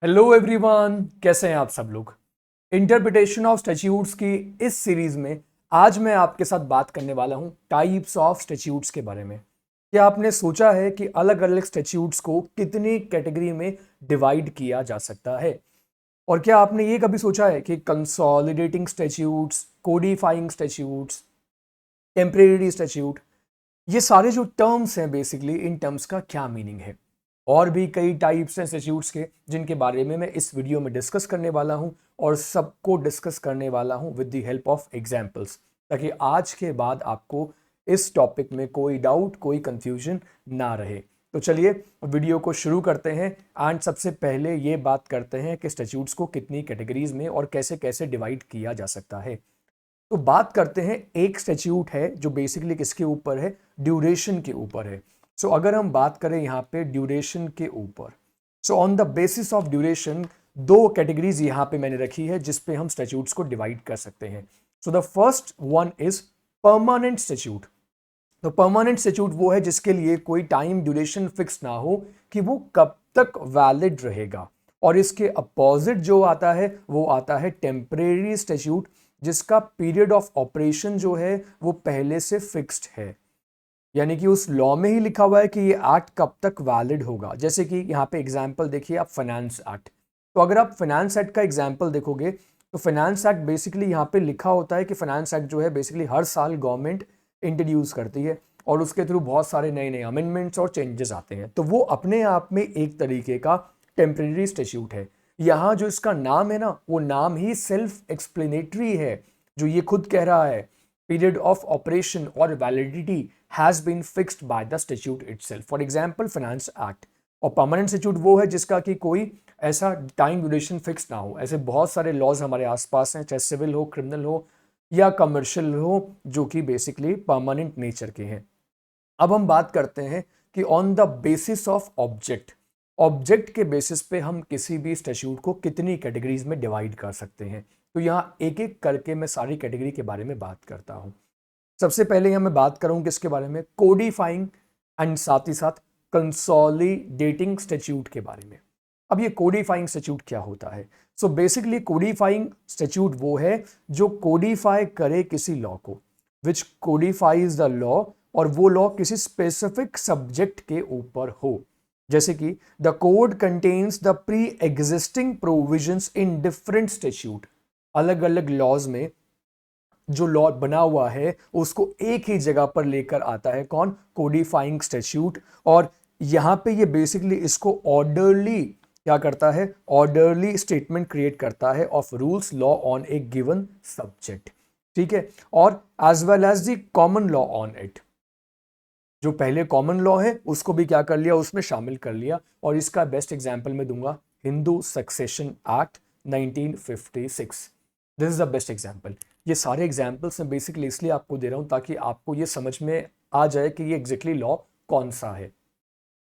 Hello everyone, कैसे हैं आप सब लोग। इंटरप्रिटेशन ऑफ स्टैट्यूट्स की इस सीरीज में आज मैं आपके साथ बात करने वाला हूं टाइप्स ऑफ स्टैट्यूट्स के बारे में। क्या आपने सोचा है कि अलग अलग स्टैट्यूट्स को कितनी कैटेगरी में डिवाइड किया जा सकता है? और क्या आपने ये कभी सोचा है कि consolidating statutes, codifying statutes, temporary statute, ये सारे जो टर्म्स हैं बेसिकली इन टर्म्स का क्या मीनिंग है? और भी कई टाइप्स हैं इंस्टीट्यूट्स के जिनके बारे में मैं इस वीडियो में डिस्कस करने वाला हूं और सबको डिस्कस करने वाला हूं with the help of examples, ताकि आज के बाद आपको इस टॉपिक में कोई डाउट, कोई कंफ्यूजन ना रहे। तो चलिए वीडियो को शुरू करते हैं एंड सबसे पहले ये बात करते हैं कि स्टैट्यूट्स को कितनी कैटेगरीज में और कैसे कैसे डिवाइड किया जा सकता है। तो बात करते हैं, एक स्टैट्यूट है जो बेसिकली किसके ऊपर है? ड्यूरेशन के ऊपर है। सो अगर हम बात करें यहाँ पे ड्यूरेशन के ऊपर, so on the basis of duration दो कैटेगरीज यहाँ पे मैंने रखी है जिस पे हम स्टैट्यूट्स को डिवाइड कर सकते हैं। So the first one is permanent statute. तो परमानेंट स्टैट्यूट वो है जिसके लिए कोई टाइम ड्यूरेशन फिक्स ना हो कि वो कब तक वैलिड रहेगा। और इसके अपोजिट जो आता है वो आता है टेम्परेरी स्टैट्यूट, जिसका पीरियड ऑफ ऑपरेशन जो है वो पहले से फिक्स्ड है, यानी कि उस लॉ में ही लिखा हुआ है कि ये एक्ट कब तक वैलिड होगा। जैसे कि यहाँ पे एग्जांपल देखिए आप, फाइनेंस एक्ट। तो अगर आप फाइनेंस एक्ट का एग्जांपल देखोगे तो फाइनेंस एक्ट बेसिकली यहाँ पे लिखा होता है कि फाइनेंस एक्ट जो है बेसिकली हर साल गवर्नमेंट इंट्रोड्यूस करती है और उसके थ्रू बहुत सारे नए नए अमेंडमेंट्स और चेंजेस आते हैं। तो वो अपने आप में एक तरीके का टेम्परेरी स्टैट्यूट है। यहाँ जो इसका नाम है ना, वो नाम ही सेल्फ एक्सप्लेनेटरी है, जो ये खुद कह रहा है पीरियड ऑफ ऑपरेशन और validity has been fixed by the statute itself. For example finance act. और परमानेंट स्टैट्यूट वो है जिसका कि कोई ऐसा टाइम ड्यूरेशन फिक्स ना हो। ऐसे बहुत सारे लॉज हमारे आसपास हैं, चाहे सिविल हो, क्रिमिनल हो या कमर्शियल हो, जो कि बेसिकली परमानेंट नेचर के हैं। अब हम बात करते हैं कि on the basis of object, object के बेसिस पे हम किसी भी स्टैट्यूट को कितनी कैटेगरीज में डिवाइड कर सकते हैं। तो यहाँ एक एक करके मैं सारी कैटेगरी के बारे में बात करता हूँ। सबसे पहले यहाँ मैं बात करूँ किसके बारे में? कोडिफाइंग एंड साथ ही साथ कंसोलिडेटिंग स्टैट्यूट के बारे में। अब ये कोडिफाइंग स्टैट्यूट क्या होता है? सो बेसिकली कोडिफाइंग स्टैट्यूट वो है जो कोडिफाई करे किसी लॉ को, विच कोडिफाइज द लॉ, और वो लॉ किसी स्पेसिफिक सब्जेक्ट के ऊपर हो। जैसे कि the code contains the pre existing provisions in different statute. अलग अलग लॉज में जो लॉ बना हुआ है उसको एक ही जगह पर लेकर आता है कौन? कोडिफाइंग स्टैट्यूट। और यहां पे ये बेसिकली इसको ऑर्डरली क्या करता है? ऑर्डरली स्टेटमेंट क्रिएट करता है of rules law on a given subject. ठीक है। और as well as the common law on it, जो पहले कॉमन लॉ है उसको भी क्या कर लिया, उसमें शामिल कर लिया। और इसका बेस्ट एग्जांपल मैं दूंगा Hindu succession act 1956। This is the best example. ये सारे एग्जांपल्स मैं बेसिकली इसलिए आपको दे रहा हूं ताकि आपको ये समझ में आ जाए कि ये एग्जैक्टली लॉ कौन सा है।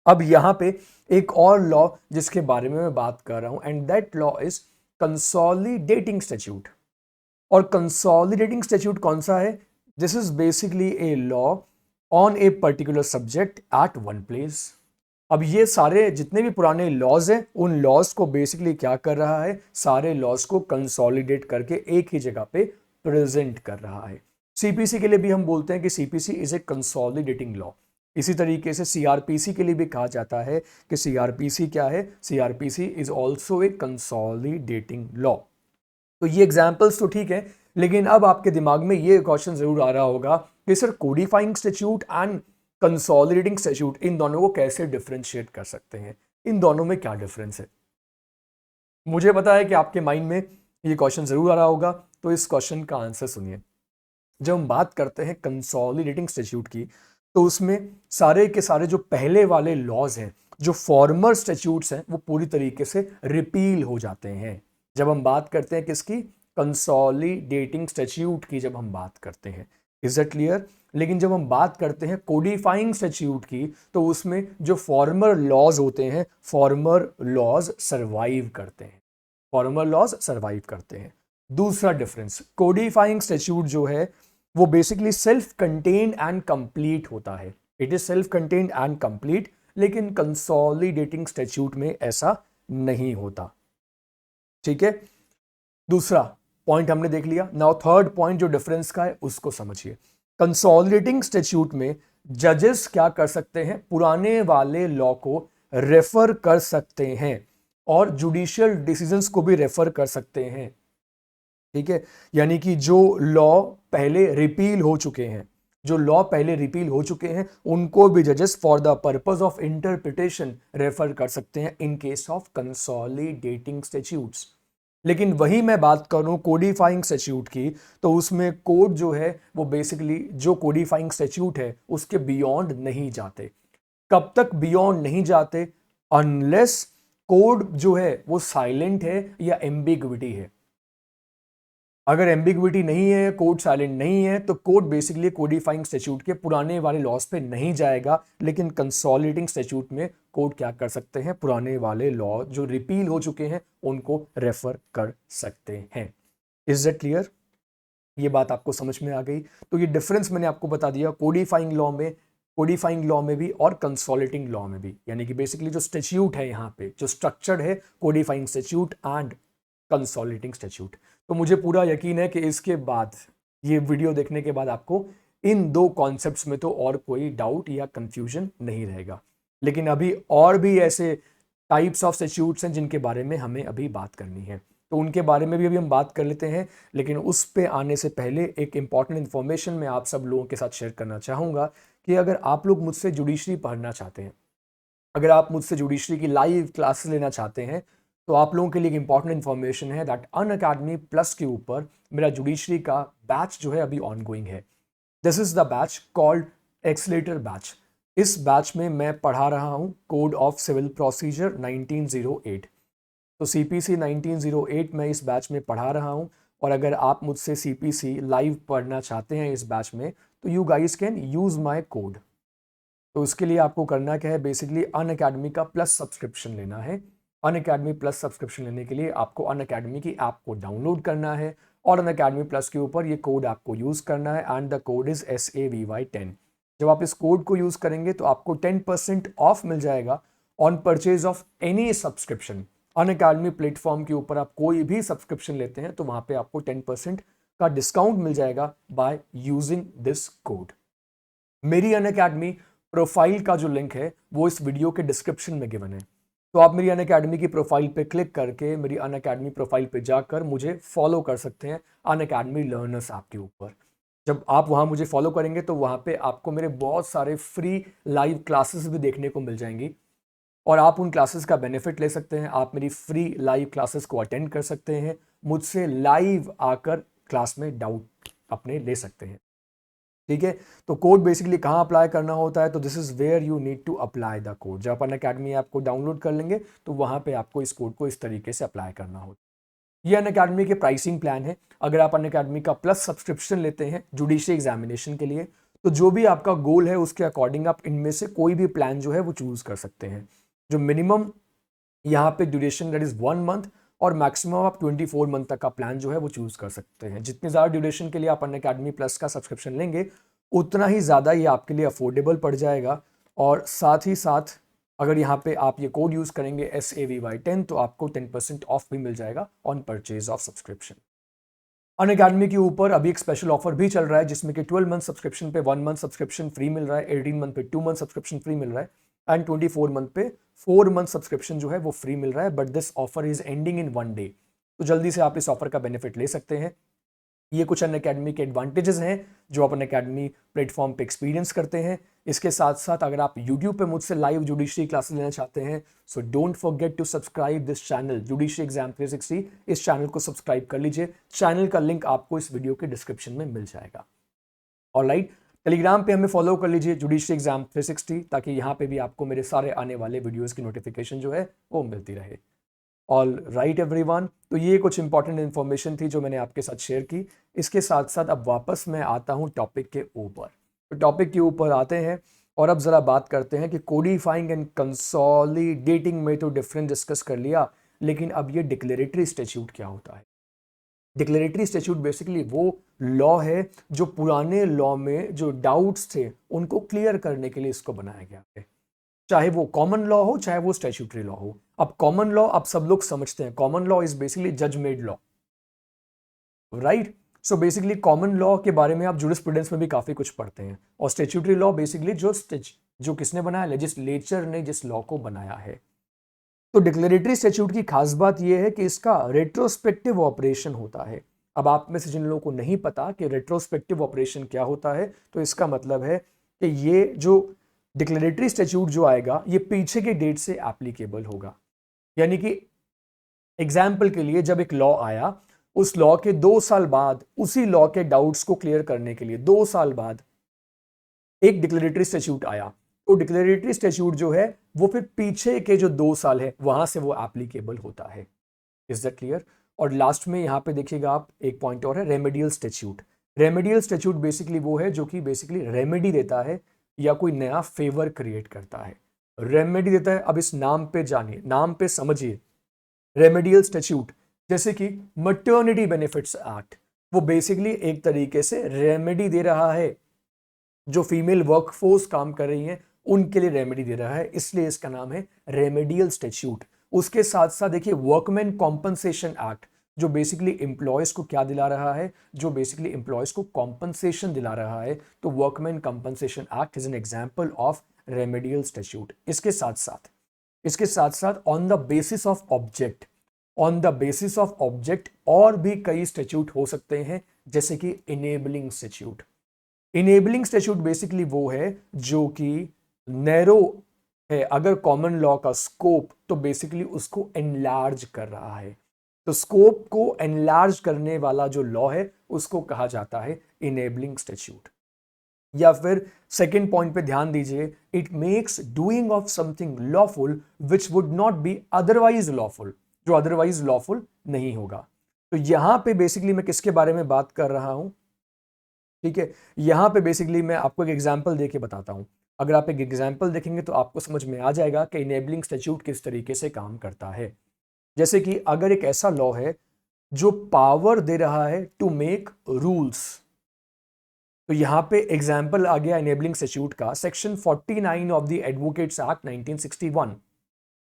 अब यहां पे एक और लॉ जिसके बारे में मैं बात कर रहा हूं, and that law is consolidating statute. और कंसोलिडेटिंग स्टैट्यूट कौन सा है? This is basically a law on a particular subject at one place. अब ये सारे जितने भी पुराने लॉज हैं उन लॉज को बेसिकली क्या कर रहा है? सारे लॉज को कंसोलिडेट करके एक ही जगह पे प्रेजेंट कर रहा है। सीपीसी के लिए भी हम बोलते हैं कि CPC is a consolidating law. इसी तरीके से सीआरपीसी के लिए भी कहा जाता है कि सीआरपीसी क्या है? CrPC is also a consolidating law. तो ये एग्जाम्पल्स तो ठीक है, लेकिन अब आपके दिमाग में ये क्वेश्चन जरूर आ रहा होगा कि sir codifying statute and consolidating statute, इन दोनों को कैसे डिफरेंशिएट कर सकते हैं? इन दोनों में क्या डिफरेंस है? मुझे पता है कि आपके माइंड में ये क्वेश्चन जरूर आ रहा होगा, तो इस क्वेश्चन का आंसर सुनिए। जब हम बात करते हैं कंसोलिडेटिंग स्टैट्यूट की, तो उसमें सारे के सारे जो पहले वाले लॉज हैं, जो फॉर्मर स्टैट्यूट्स हैं, वो पूरी तरीके से रिपील हो जाते हैं। जब हम बात करते हैं किसकी? कंसोलिडेटिंग स्टैट्यूट की जब हम बात करते हैं। Is it clear? लेकिन जब हम बात करते हैं कोडिफाइंग स्टैट्यूट की, तो उसमें जो फॉर्मर लॉज होते हैं, फॉर्मर लॉज सर्वाइव करते हैं। फॉर्मर लॉज सर्वाइव करते हैं। दूसरा डिफरेंस, कोडिफाइंग स्टैट्यूट जो है वो basically self contained and complete होता है। It is self contained and complete, लेकिन कंसोलिडेटिंग स्टैट्यूट में ऐसा नहीं होता। ठीक है, दूसरा पॉइंट हमने देख लिया। नाउ थर्ड पॉइंट जो डिफरेंस का है उसको समझिए। कंसोलिडेटिंग स्टैट्यूट में जजेस क्या कर सकते हैं, पुराने वाले लॉ को रेफर कर सकते हैं और जुडिशियल डिसीजंस को भी रेफर कर सकते हैं। ठीक है, यानी कि जो लॉ पहले रिपील हो चुके हैं, जो लॉ पहले रिपील हो चुके हैं, उनको भी जजेस for the purpose of interpretation refer कर सकते हैं in case of consolidating statutes. लेकिन वही मैं बात करूं कोडिफाइंग स्टैट्यूट की, तो उसमें कोड जो है वो बेसिकली जो कोडिफाइंग स्टैट्यूट है उसके बियॉन्ड नहीं जाते। कब तक बियॉन्ड नहीं जाते? अनलेस कोड जो है वो साइलेंट है या एम्बिग्विटी है। अगर एम्बिग्विटी नहीं है, कोड साइलेंट नहीं है, तो कोड बेसिकली कोडिफाइंग स्टैट्यूट के पुराने वाले लॉस पे नहीं जाएगा। लेकिन कंसोलिडेटिंग स्टैट्यूट में कोड क्या कर सकते हैं, पुराने वाले लॉ जो रिपील हो चुके हैं उनको रेफर कर सकते हैं। Is that clear? ये बात आपको समझ में आ गई? तो ये डिफरेंस मैंने आपको बता दिया कोडिफाइंग लॉ में भी और कंसोलिडेटिंग लॉ में भी। यानी कि बेसिकली जो स्टैट्यूट है, यहाँ पे जो स्ट्रक्चर है, कोडिफाइंग स्टैट्यूट एंड कंसोलिडेटिंग स्टैट्यूट। तो मुझे पूरा यकीन है कि इसके बाद, ये वीडियो देखने के बाद, आपको इन दो कॉन्सेप्ट्स में तो और कोई डाउट या कंफ्यूजन नहीं रहेगा। लेकिन अभी और भी ऐसे टाइप्स ऑफ स्टैट्यूट्स हैं जिनके बारे में हमें अभी बात करनी है, तो उनके बारे में भी अभी हम बात कर लेते हैं। लेकिन उस पे आने से पहले एक इंपॉर्टेंट इन्फॉर्मेशन मैं आप सब लोगों के साथ शेयर करना चाहूँगा कि अगर आप लोग मुझसे जुडिशरी पढ़ना चाहते हैं, अगर आप मुझसे जुडिशरी की लाइव क्लासेस लेना चाहते हैं, तो आप लोगों के लिए एक इंपॉर्टेंट इन्फॉर्मेशन है दैट अनअकैडमी प्लस के ऊपर मेरा जुडिशरी का बैच जो है अभी ऑनगोइंग है। This is the batch called accelerator batch. इस बैच में मैं पढ़ा रहा हूँ कोड ऑफ सिविल प्रोसीजर 1908। तो सीपीसी 1908 मैं इस बैच में पढ़ा रहा हूँ। और अगर आप मुझसे सीपीसी लाइव पढ़ना चाहते हैं इस बैच में, तो you guys can use my code. तो उसके लिए आपको करना क्या है, बेसिकली अनअकैडमी का प्लस सब्सक्रिप्शन लेना है। अनअकैडमी प्लस सब्सक्रिप्शन लेने के लिए आपको अनअकैडमी की ऐप को डाउनलोड करना है और अनअकैडमी प्लस के ऊपर ये कोड आपको यूज़ करना है and the code is SAVY10। जब आप इस कोड को यूज़ करेंगे तो आपको 10% ऑफ मिल जाएगा on purchase of any subscription. Unacademy platform के ऊपर आप कोई भी सब्सक्रिप्शन लेते हैं तो वहाँ पे आपको 10% का डिस्काउंट मिल जाएगा बाय यूजिंग दिस कोड। मेरी अनअकैडमी प्रोफाइल का जो लिंक है वो इस वीडियो के डिस्क्रिप्शन में गिवन है। तो आप मेरी अनअकैडमी की प्रोफाइल पे क्लिक करके मेरी अनअकैडमी प्रोफाइल पे जाकर मुझे फॉलो कर सकते हैं अनअकैडमी लर्नर्स ऐप के ऊपर। जब आप वहाँ मुझे फॉलो करेंगे तो वहाँ पे आपको मेरे बहुत सारे फ्री लाइव क्लासेस भी देखने को मिल जाएंगी और आप उन क्लासेस का बेनिफिट ले सकते हैं। आप मेरी फ्री लाइव क्लासेस को अटेंड कर सकते हैं, मुझसे लाइव आकर क्लास में डाउट अपने ले सकते हैं। ठीक है, तो कोड बेसिकली कहाँ अप्लाई करना होता है, तो this is where you need to apply the code. जब आप अनअकैडमी ऐप को डाउनलोड कर लेंगे तो वहाँ पे आपको इस कोड को इस तरीके से अप्लाई करना होता है। ये अनअकैडमी के प्राइसिंग प्लान है। अगर आप अनअकैडमी का प्लस सब्सक्रिप्शन लेते हैं जुडिशरी एग्जामिनेशन के लिए, तो जो भी आपका गोल है उसके अकॉर्डिंग आप इनमें से कोई भी प्लान जो है वो चूज कर सकते हैं। जो मिनिमम यहाँ पे ड्यूरेशन दैट इज 1 मंथ और मैक्सिमम आप 24 मंथ तक का प्लान जो है वो चूज कर सकते हैं। जितनी ज़्यादा ड्यूरेशन के लिए आप अनअकैडमी प्लस का सब्सक्रिप्शन लेंगे उतना ही ज़्यादा ये आपके लिए अफोर्डेबल पड़ जाएगा। और साथ ही साथ अगर यहाँ पे आप ये कोड यूज़ करेंगे SAVY10 तो आपको 10% ऑफ भी मिल जाएगा on purchase of subscription. Unacademy के ऊपर अभी एक स्पेशल ऑफर भी चल रहा है जिसमें कि 12 मंथ सब्सक्रिप्शन पे 1 मंथ सब्सक्रिप्शन फ्री मिल रहा है, 18 मंथ पे 2 मंथ सब्सक्रिप्शन फ्री मिल रहा है एंड 24 मंथ पे 4 मंथ सब्सक्रिप्शन जो है वो फ्री मिल रहा है। But this offer is ending in 1 day, तो जल्दी से आप इस ऑफर का बेनिफिट ले सकते हैं। ये कुछ अनअकैडमी के एडवांटेजेस हैं जो आप अनअकैडमी प्लेटफॉर्म पे एक्सपीरियंस करते हैं। इसके साथ साथ अगर आप YouTube पे मुझसे लाइव जुडिशरी क्लासेस लेना चाहते हैं, so don't forget to subscribe this channel judiciary exam 360। इस चैनल को सब्सक्राइब कर लीजिए। चैनल का लिंक आपको इस वीडियो के डिस्क्रिप्शन में मिल जाएगा। ऑलराइट, टेलीग्राम पे हमें फॉलो कर लीजिए जुडिशरी एग्जाम 360, ताकि यहाँ पे भी आपको मेरे सारे आने वाले वीडियोज़ की नोटिफिकेशन जो है वो मिलती रहे। ऑल राइट एवरीवन, तो ये कुछ इंपॉर्टेंट इन्फॉर्मेशन थी जो मैंने आपके साथ शेयर की। इसके साथ साथ अब वापस मैं आता हूँ टॉपिक के ऊपर। तो टॉपिक के ऊपर आते हैं और अब ज़रा बात करते हैं कि कोडिफाइंग एंड कंसोलिडेटिंग में तो डिफरेंस डिस्कस कर लिया, लेकिन अब ये डिक्लेरेटरी स्टैट्यूट क्या होता है। डिक्लेरेटरी स्टैट्यूट बेसिकली वो लॉ है जो पुराने लॉ में जो डाउट्स थे उनको क्लियर करने के लिए इसको बनाया गया है। चाहे वो कॉमन लॉ हो चाहे वो स्टैट्यूटरी लॉ हो, अब कॉमन लॉ आप सब लोग समझते हैं, कॉमन लॉ इज बेसिकली जज made law, right. So basically common law के बारे में आप जूरिस्प्रूडेंस में भी काफी कुछ पढ़ते हैं। और स्टैट्यूटरी लॉ बेसिकली जो किसने बनाया, लेजिस्लेचर ने जिस लॉ को बनाया है। तो डिक्लेरेटरी स्टैट्यूट की खास बात यह है कि इसका रेट्रोस्पेक्टिव ऑपरेशन होता है। अब आप में से जिन लोगों को नहीं पता कि रेट्रोस्पेक्टिव ऑपरेशन क्या होता है, तो इसका मतलब है कि ये जो डिक्लेरेटरी स्टैट्यूट जो आएगा ये पीछे के डेट से एप्लीकेबल होगा। यानी कि एग्जाम्पल के लिए जब एक लॉ आया, उस लॉ के 2 साल बाद उसी लॉ के डाउट्स को क्लियर करने के लिए 2 साल बाद एक डिक्लेरेटरी स्टैट्यूट आया, तो डिक्लेरेटरी स्टैट्यूट जो है वो फिर पीछे के जो 2 साल है वहां से वो एप्लीकेबल होता है। Is that clear? और लास्ट में यहां पे देखिएगा आप, एक पॉइंट और है, remedial statute. Remedial statute basically वो है जो कि बेसिकली रेमेडी देता है या कोई नया फेवर क्रिएट करता है, रेमेडी देता है। अब इस नाम पे जानिए, नाम पे समझिए, रेमेडियल स्टैट्यूट जैसे कि मैटरनिटी बेनिफिट्स एक्ट, वो बेसिकली एक तरीके से रेमेडी दे रहा है, जो फीमेल वर्कफोर्स काम कर रही हैं उनके लिए रेमेडी दे रहा है, इसलिए इसका नाम है रेमेडियल स्टैट्यूट। उसके साथ साथ देखिए वर्कमैन कॉम्पनसेशन एक्ट, जो बेसिकली एम्प्लॉयज को क्या दिला रहा है, जो बेसिकली एम्प्लॉयज को कॉम्पनसेशन दिला रहा है, तो workman compensation act is an example of remedial statute. इसके साथ साथ on the basis of object, on the basis of object और भी कई स्टैट्यूट हो सकते हैं, जैसे कि enabling statute. Enabling statute basically वो है जो कि नैरो है, अगर कॉमन लॉ का स्कोप, तो बेसिकली उसको एनलार्ज कर रहा है। तो स्कोप को एनलार्ज करने वाला जो लॉ है उसको कहा जाता है इनेबलिंग स्टैट्यूट। या फिर सेकेंड पॉइंट पे ध्यान दीजिए, it makes doing of something lawful which would not be otherwise lawful, जो अदरवाइज लॉफुल नहीं होगा। तो यहां पे बेसिकली मैं किसके बारे में बात कर रहा हूं, ठीक है। यहां पे बेसिकली मैं आपको एक एग्जांपल देके बताता हूं। अगर आप एक एग्जांपल देखेंगे तो आपको समझ में आ जाएगा कि इनेबलिंग स्टैट्यूट किस तरीके से काम करता है। जैसे कि अगर एक ऐसा लॉ है जो पावर दे रहा है टू मेक रूल्स, तो यहां पे एग्जांपल आ गया इनेबलिंग स्टैट्यूट का, section 49 of the advocates act 1961।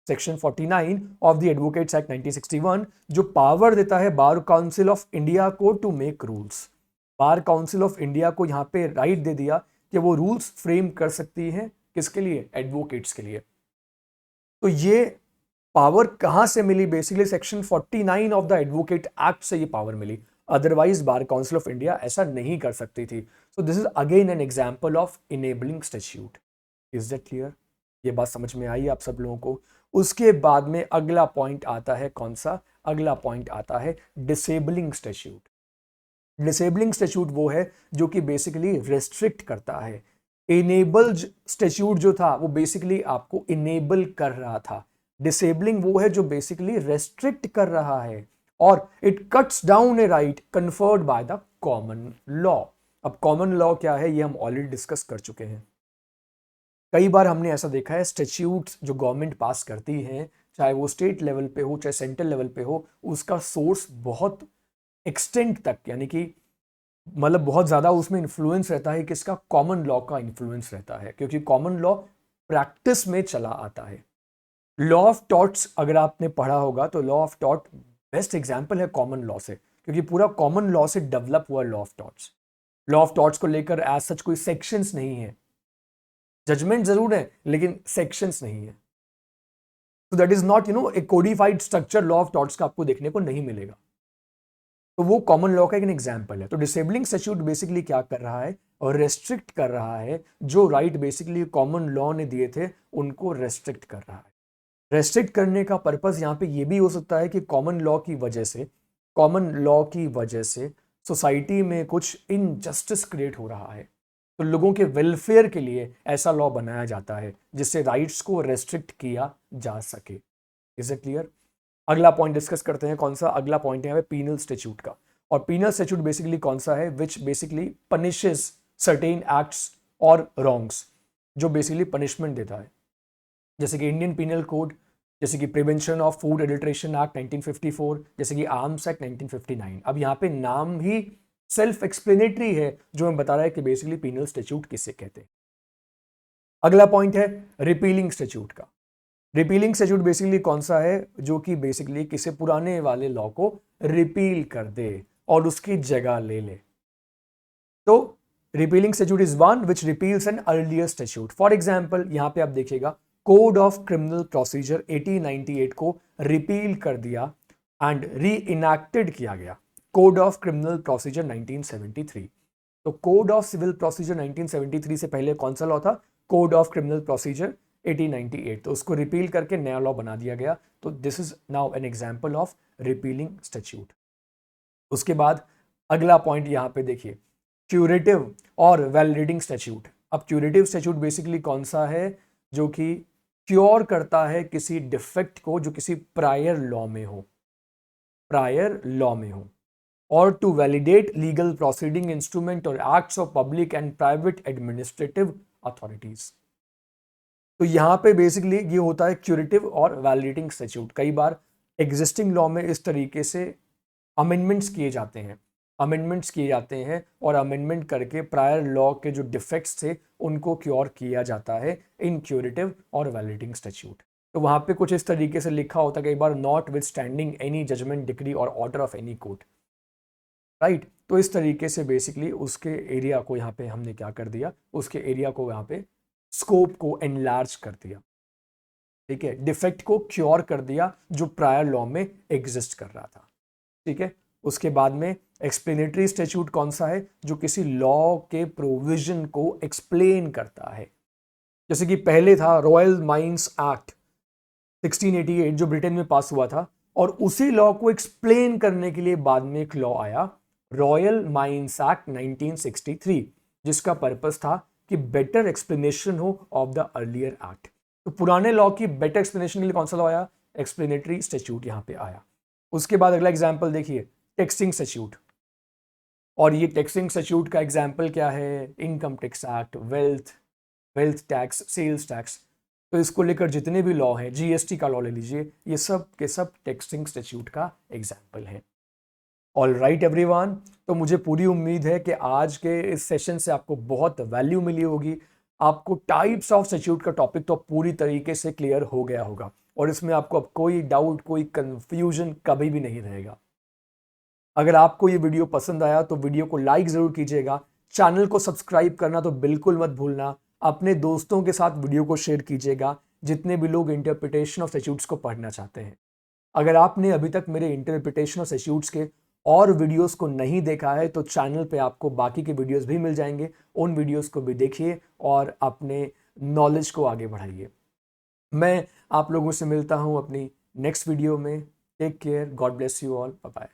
Section 49 of the advocates act 1961 जो पावर देता है बार काउंसिल ऑफ इंडिया को to make rules. Bar council of India को यहां पे राइट दे दिया कि वो रूल्स फ्रेम कर सकती है, किसके लिए, एडवोकेट्स के लिए। तो ये पावर कहां से मिली, basically section 49 of the advocate act से ये पावर मिली, otherwise bar council of India ऐसा नहीं कर सकती थी। So this is again an example of enabling statute. Is that clear? ये बात समझ में आई आप सब लोगों को? उसके बाद में अगला पॉइंट आता है, कौन सा? अगला पॉइंट आता है डिसेबलिंग स्टैट्यूट। डिसेबलिंग स्टैट्यूट वो है जो कि बेसिकली रेस्ट्रिक्ट करता है। इनेबल स्टैट्यूट जो था वो बेसिकली आपको इनेबल कर रहा था, डिसेबलिंग वो है जो बेसिकली रेस्ट्रिक्ट कर रहा है, और it cuts down A right conferred by the common law. अब कॉमन लॉ क्या है ये हम ऑलरेडी डिस्कस कर चुके हैं। कई बार हमने ऐसा देखा है, स्टैट्यूट्स जो गवर्नमेंट पास करती है, चाहे वो स्टेट लेवल पे हो चाहे सेंट्रल लेवल पे हो, उसका सोर्स बहुत एक्सटेंट तक, यानी कि मतलब बहुत ज्यादा उसमें इन्फ्लुएंस रहता है, किसका? कॉमन लॉ का इन्फ्लुएंस रहता है, क्योंकि कॉमन लॉ प्रैक्टिस में चला आता है। लॉ ऑफ टॉर्ट्स अगर आपने पढ़ा होगा तो law of tort best example है कॉमन लॉ से, क्योंकि पूरा कॉमन लॉ से डेवलप हुआ law of torts. Law of torts को लेकर एज सच कोई सेक्शंस नहीं है, जजमेंट जरूर है लेकिन सेक्शंस नहीं है। तो that is not a codified structure, law of torts का आपको देखने को नहीं मिलेगा। तो वो कॉमन लॉ का एक एग्जाम्पल है। तो डिसेबलिंग स्टैट्यूट बेसिकली क्या कर रहा है, और रेस्ट्रिक्ट कर रहा है, जो राइट बेसिकली कॉमन लॉ ने दिए थे उनको रेस्ट्रिक्ट कर रहा है। रेस्ट्रिक्ट करने का पर्पस यहाँ पे ये भी हो सकता है कि कॉमन लॉ की वजह से सोसाइटी में कुछ इनजस्टिस क्रिएट हो रहा है, तो लोगों के वेलफेयर के लिए ऐसा लॉ बनाया जाता है जिससे राइट्स को रेस्ट्रिक्ट किया जा सके। Is it clear? अगला पॉइंट डिस्कस करते हैं, कौन सा? अगला पॉइंट है पीनल स्टैट्यूट का। और पीनल स्टैट्यूट बेसिकली कौन सा है? Which basically punishes certain acts और रॉन्ग्स, जो बेसिकली पनिशमेंट देता है, जैसे कि इंडियन पीनल कोड, जैसे कि prevention of food adulteration act 1954, जैसे कि आर्म्स एक्ट 1959। अब यहाँ पे नाम ही सेल्फ एक्सप्लेनेटरी है, जो हमें बता रहा है कि बेसिकली पीनल स्टैट्यूट किसे कहते हैं। अगला पॉइंट है रिपीलिंग स्टैट्यूट का। रिपीलिंग स्टैट्यूट बेसिकली कौन सा है, जो कि बेसिकली किसी पुराने वाले लॉ को रिपील कर दे और उसकी जगह ले ले। तो repealing statute is one which repeals an earlier statute. For example यहां पे आप देखिएगा कोड ऑफ क्रिमिनल प्रोसीजर 1898 को रिपील कर दिया एंड री इनैक्टेड किया गया, कोड ऑफ क्रिमिनल प्रोसीजर 1973। तो कोड ऑफ सिविल प्रोसीजर 1973 से पहले कौन सा लॉ था, कोड ऑफ क्रिमिनल प्रोसीजर 1898, तो उसको रिपील करके नया लॉ बना दिया गया। तो this is now N example of repealing statute. उसके बाद अगला पॉइंट यहां पे देखिए, क्यूरेटिव और वैलिडेटिंग स्टैट्यूट। अब क्यूरेटिव स्टैट्यूट बेसिकली कौन सा है, जो कि क्योर करता है किसी डिफेक्ट को जो किसी प्रायर लॉ में हो, प्रायर लॉ में हो, और to validate legal proceeding instrument और acts of public and private administrative authorities. तो यहां पे बेसिकली ये होता है क्यूरेटिव और वैलिडेटिंग स्टैट्यूट। कई बार एग्जिस्टिंग लॉ में इस तरीके से अमेंडमेंट्स किए जाते हैं, और अमेंडमेंट करके प्रायर लॉ के जो डिफेक्ट्स थे उनको क्योर किया जाता है इन क्यूरेटिव और वैलिडेटिंग स्टैट्यूट। तो वहां पे कुछ इस तरीके से लिखा होता है कई बार, notwithstanding any judgment, decree और order of any court, right. तो इस तरीके से बेसिकली उसके एरिया को यहाँ पे हमने क्या कर दिया, उसके एरिया को यहाँ पे स्कोप को एनलार्ज कर दिया, ठीक है, डिफेक्ट को क्योर कर दिया जो प्रायर लॉ में एग्जिस्ट कर रहा था, ठीक है। उसके बाद में एक्सप्लेनेटरी स्टैट्यूट कौन सा है, जो किसी लॉ के प्रोविजन को एक्सप्लेन करता है। जैसे कि पहले था रॉयल माइंस एक्ट 1688 जो ब्रिटेन में पास हुआ था, और उसी लॉ को एक्सप्लेन करने के लिए बाद में एक लॉ आया रॉयल माइंस एक्ट 1963, जिसका पर्पस था कि बेटर एक्सप्लेनेशन हो ऑफ द अर्लियर एक्ट। तो पुराने लॉ की बेटर एक्सप्लेनेशन के लिए कौन सा लॉ आया, एक्सप्लेनेटरी स्टैट्यूट यहां पे आया। उसके बाद अगला एग्जांपल देखिए, टेक्सिंग स्टैट्यूट। और ये टेक्सिंग स्टैट्यूट का एग्जांपल क्या है, income tax act, wealth tax, sales tax. तो इसको लेकर जितने भी लॉ हैं, जीएसटी का लॉ ले लीजिए, ये सब के सब टेक्सिंग स्टैट्यूट का एग्जांपल है। ऑल राइट एवरीवन, तो मुझे पूरी उम्मीद है कि आज के इस सेशन से आपको बहुत वैल्यू मिली होगी। आपको टाइप्स ऑफ स्टैट्यूट का टॉपिक तो पूरी तरीके से क्लियर हो गया होगा, और इसमें आपको अब कोई डाउट, कोई कंफ्यूजन कभी भी नहीं रहेगा। अगर आपको ये वीडियो पसंद आया तो वीडियो को लाइक जरूर कीजिएगा, चैनल को सब्सक्राइब करना तो बिल्कुल मत भूलना, अपने दोस्तों के साथ वीडियो को शेयर कीजिएगा जितने भी लोग इंटरप्रिटेशन ऑफ स्टैट्यूट्स को पढ़ना चाहते हैं। अगर आपने अभी तक मेरे इंटरप्रिटेशन ऑफ स्टैट्यूट्स के और वीडियोस को नहीं देखा है तो चैनल पे आपको बाकी के वीडियोस भी मिल जाएंगे, उन वीडियोस को भी देखिए और अपने नॉलेज को आगे बढ़ाइए। मैं आप लोगों से मिलता हूं अपनी नेक्स्ट वीडियो में। Take care, God bless you all, bye bye.